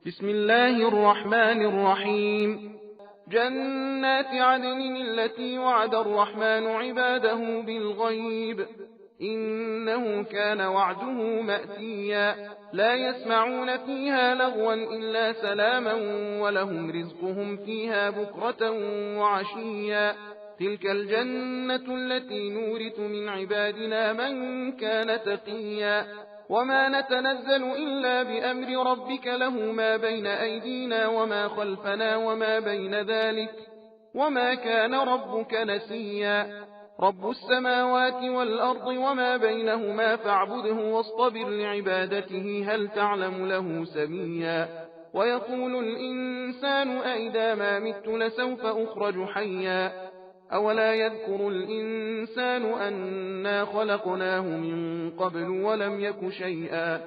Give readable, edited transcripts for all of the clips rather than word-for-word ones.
بسم الله الرحمن الرحيم. جنات عدن التي وعد الرحمن عباده بالغيب إنه كان وعده مأتيا. لا يسمعون فيها لغوا إلا سلاما ولهم رزقهم فيها بكرة وعشيا. تلك الجنة التي نورث من عبادنا من كان تقيا. وما نتنزل إلا بأمر ربك له ما بين أيدينا وما خلفنا وما بين ذلك وما كان ربك نسيا. رب السماوات والأرض وما بينهما فاعبده واصطبر لعبادته هل تعلم له سميا. ويقول الإنسان أئذا ما مت لسوف أخرج حيا. أولا يذكر الإنسان أنا خلقناه من قبل ولم يك شيئا.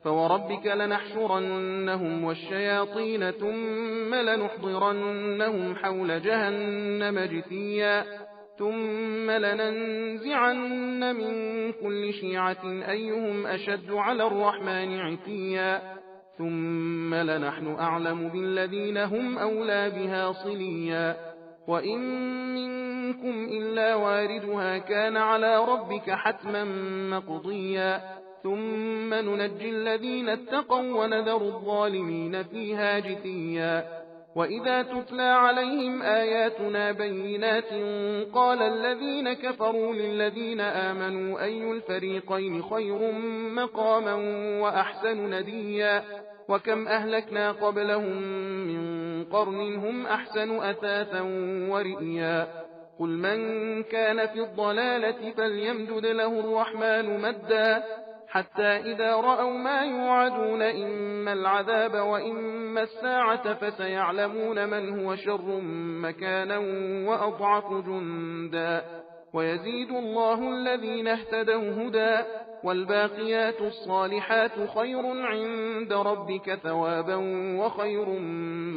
فوربك لنحشرنهم والشياطين ثم لنحضرنهم حول جهنم جثيا. ثم لننزعن من كل شيعة أيهم أشد على الرحمن عتيا. ثم لنحن أعلم بالذين هم أولى بها صليا. وإن منكم إلا واردها كان على ربك حتما مقضيا. ثم ننجي الذين اتقوا ونذر الظالمين فيها جثيا. وإذا تتلى عليهم آياتنا بينات قال الذين كفروا للذين آمنوا أي الفريقين خير مقاما وأحسن نديا. وكم أهلكنا قبلهم من قرن هم أحسن أثاثا ورئيا. قل من كان في الضلالة فليمدد له الرحمن مدا حتى إذا رأوا ما يوعدون إما العذاب وإما الساعة فسيعلمون من هو شر مكانا وأضعف جندا. ويزيد الله الذين اهتدوا هدى والباقيات الصالحات خير عند ربك ثوابا وخير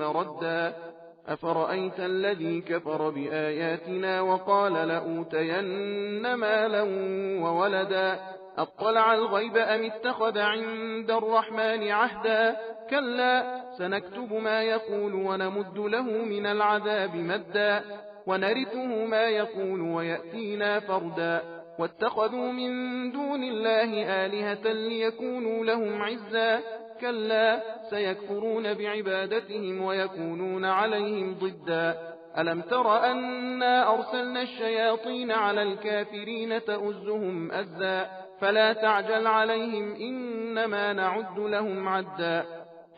مردا. أفرأيت الذي كفر بآياتنا وقال لأوتين مالا وولدا أطلع الغيب أم اتخذ عند الرحمن عهدا. كلا سنكتب ما يقول ونمد له من العذاب مدا ونرثه ما يقول ويأتينا فردا. واتخذوا من دون الله آلهة ليكونوا لهم عزا. كلا سيكفرون بعبادتهم ويكونون عليهم ضدا. ألم تر أنا أرسلنا الشياطين على الكافرين تؤزهم أزا. فلا تعجل عليهم إنما نعد لهم عدا.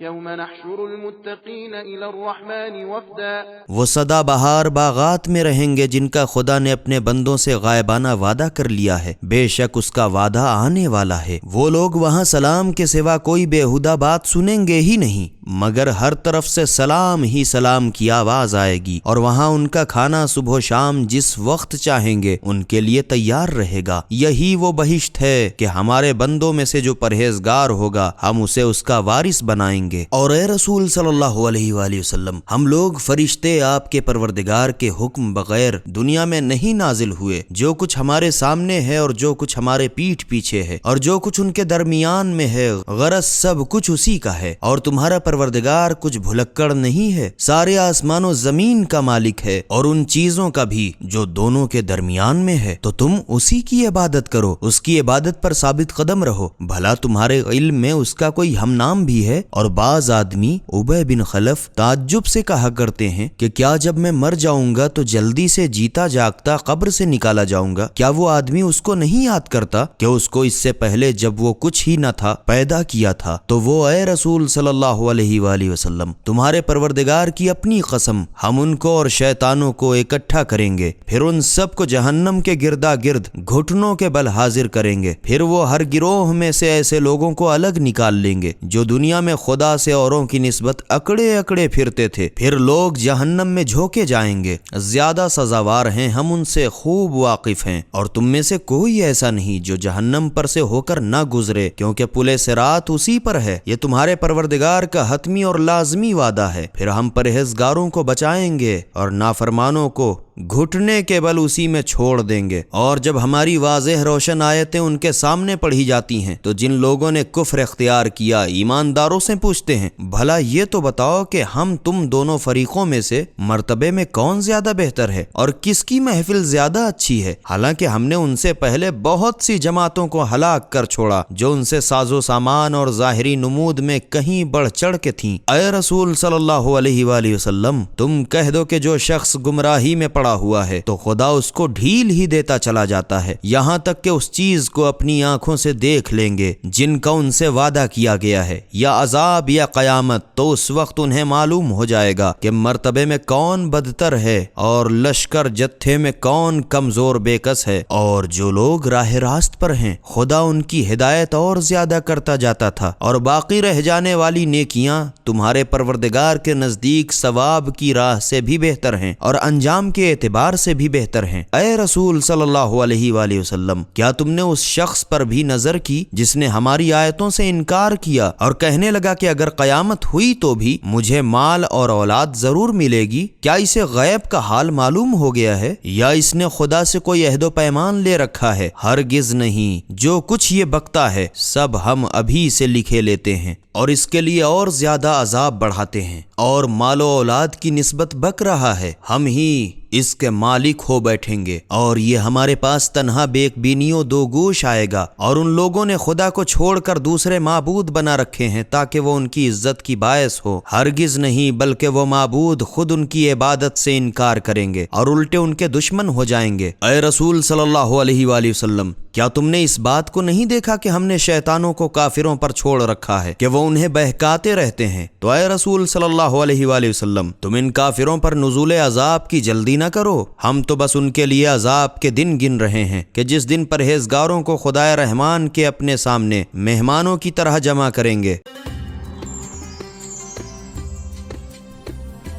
يوم نحشر المتقين إلى الرحمن वफ़दा। वो सदाबहार बागात में रहेंगे जिनका खुदा ने अपने बंदों से गायबाना वादा कर लिया है। बेशक उसका वादा आने वाला है। वो लोग वहाँ सलाम के सिवा कोई बेहुदा बात सुनेंगे ही नहीं, मगर हर तरफ से सलाम ही सलाम की आवाज आएगी। और वहाँ उनका खाना सुबह शाम जिस वक्त चाहेंगे उनके लिए तैयार रहेगा। यही वो बहिश्त है कि हमारे बंदों में से जो परहेजगार होगा हम उसे उसका वारिस बनाएंगे। और ए रसूल सल्लल्लाहु अलैहि वसल्लम, हम लोग फरिश्ते आपके परवरदिगार के हुक्म बगैर दुनिया में नहीं नाजिल हुए। जो कुछ हमारे सामने है और जो कुछ हमारे पीठ पीछे है और जो कुछ उनके दरमियान में है, गरज सब कुछ उसी का है। और तुम्हारा परवरदिगार कुछ भुलक्कड़ नहीं है, सारे आसमानों जमीन का मालिक है और उन चीजों का भी जो दोनों के दरमियान में है। तो तुम उसी की इबादत करो, उसकी इबादत पर साबित कदम रहो। भला तुम्हारे इल्म में उसका कोई हमनाम भी है। और बाज आदमी उबय बिन खलफ ताज्जुब से कहा करते हैं कि क्या जब मैं मर जाऊंगा तो जल्दी से जीता जागता कब्र से निकाला जाऊंगा? क्या वो आदमी उसको नहीं याद करता कि उसको इससे पहले जब वो कुछ ही न था पैदा किया था? तो वो ए रसूल सल्लल्लाहु अलैहि वसल्लम, तुम्हारे परवरदिगार की अपनी कसम, हम उनको और शैतानों को इकट्ठा करेंगे, फिर उन सब को जहन्नम के गिरदा गिर्द घुटनों के बल हाजिर करेंगे। फिर वो हर गिरोह में से ऐसे लोगों को अलग निकाल लेंगे जो दुनिया में खुदा से औरों की निस्बत अकड़े अकड़े फिरते थे। फिर लोग जहन्नम में झोंके जाएंगे। ज्यादा सजावार हैं, हम उनसे खूब वाकिफ हैं। और तुम में से कोई ऐसा नहीं जो जहन्नम पर से होकर न गुजरे, क्योंकि पुले सिरात उसी पर है। ये तुम्हारे परवरदिगार का हतमी और लाजमी वादा है। फिर हम परहेजगारों को बचाएंगे और नाफरमानों को घुटने के बल उसी में छोड़ देंगे। और जब हमारी वाज़ेह रोशन आयतें उनके सामने पढ़ी जाती हैं तो जिन लोगों ने कुफ्र इख्तियार किया ईमानदारों से पूछते हैं, भला ये तो बताओ कि हम तुम दोनों फरीकों में से मर्तबे में कौन ज्यादा बेहतर है और किसकी महफिल ज्यादा अच्छी है। हालांकि हमने उनसे पहले बहुत सी जमातों को हलाक कर छोड़ा जो उनसे साजो सामान और ज़ाहिरी नमूद में कहीं बढ़ चढ़ के थीं। ऐ रसूल सल्लल्लाहु अलैहि वसल्लम, तुम कह दो कि जो शख्स गुमराही में पड़ा हुआ है तो खुदा उसको ढील ही देता चला जाता है, यहाँ तक कि उस चीज को अपनी आंखों से देख लेंगे जिनका उनसे वादा किया गया है, या अजाब या कयामत। तो उस वक्त उन्हें मालूम हो जाएगा कि मर्तबे में कौन बदतर है और लश्कर जत्थे में कौन कमजोर बेकस है। और जो लोग राह रास्त पर हैं खुदा उनकी हिदायत और ज्यादा करता जाता था, और बाकी रह जाने वाली नेकियां तुम्हारे परवरदिगार के नजदीक सवाब की राह से भी बेहतर हैं और अंजाम के एतबार से भी बेहतर हैं। ऐ रसूल सल्लल्लाहु अलैहि वसल्लम, क्या तुमने उस शख्स पर भी नजर की जिसने हमारी आयतों से इनकार किया और कहने लगा कि अगर कयामत हुई तो भी मुझे माल और औलाद जरूर मिलेगी? क्या इसे गैब का हाल मालूम हो गया है या इसने खुदा से कोई अहदो पैमान ले रखा है? हरगिज नहीं, जो कुछ ये बकता है सब हम अभी से लिखे लेते हैं और इसके लिए और ज्यादा अजाब बढ़ाते हैं। और मालो औलाद की निस्बत बक रहा है, हम ही इसके मालिक हो बैठेंगे और ये हमारे पास तन्हा बेकबीनियों दो गोश आएगा। और उन लोगों ने खुदा को छोड़कर दूसरे माबूद बना रखे हैं ताकि वो उनकी इज्जत की बायस हो। हरगिज नहीं, बल्कि वो माबूद खुद उनकी इबादत से इनकार करेंगे और उल्टे उनके दुश्मन हो जाएंगे। ऐ रसूल सल्लल्लाहु अलैहि वसल्लम, क्या तुमने इस बात को नहीं देखा कि हमने शैतानों को काफिरों पर छोड़ रखा है कि वो उन्हें बहकाते रहते हैं? तो ऐ रसूल सल्लल्लाहु अलैहि वसल्लम, तुम इन काफिरों पर नुज़ूल अजाब की जल्दी न करो। हम तो बस उनके लिए अजाब के दिन गिन रहे हैं कि जिस दिन परहेजगारों को खुदाए रहमान के अपने सामने मेहमानों की तरह जमा करेंगे।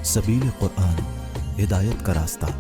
सबील कुरान, हिदायत का रास्ता।